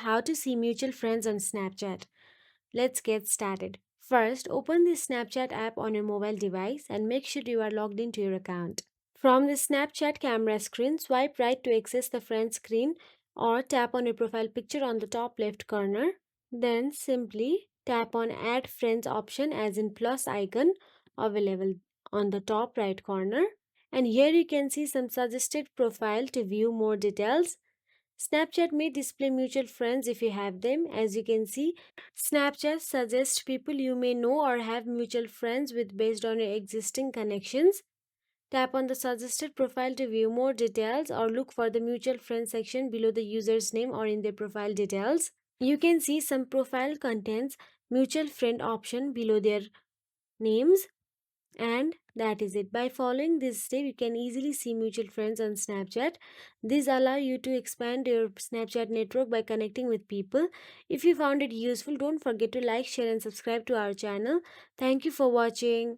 how to see mutual friends on Snapchat. Let's get started. First, open the Snapchat app on your mobile device and make sure you are logged into your account. From the Snapchat camera screen, swipe right to access the friend screen or tap on your profile picture on the top left corner. Then simply tap on Add Friends option as in plus icon available on the top right corner. And here you can see some suggested profile to view more details. Snapchat may display mutual friends if you have them. As you can see, Snapchat suggests people you may know or have mutual friends with based on your existing connections. Tap on the suggested profile to view more details or look for the mutual friends section below the user's name or in their profile details. You can see some profile contains mutual friend option below their names. And that is it. By following this step, you can easily see mutual friends on Snapchat. This allow you to expand your Snapchat network by connecting with people. If you found it useful, don't forget to like, share and subscribe to our channel. Thank you for watching.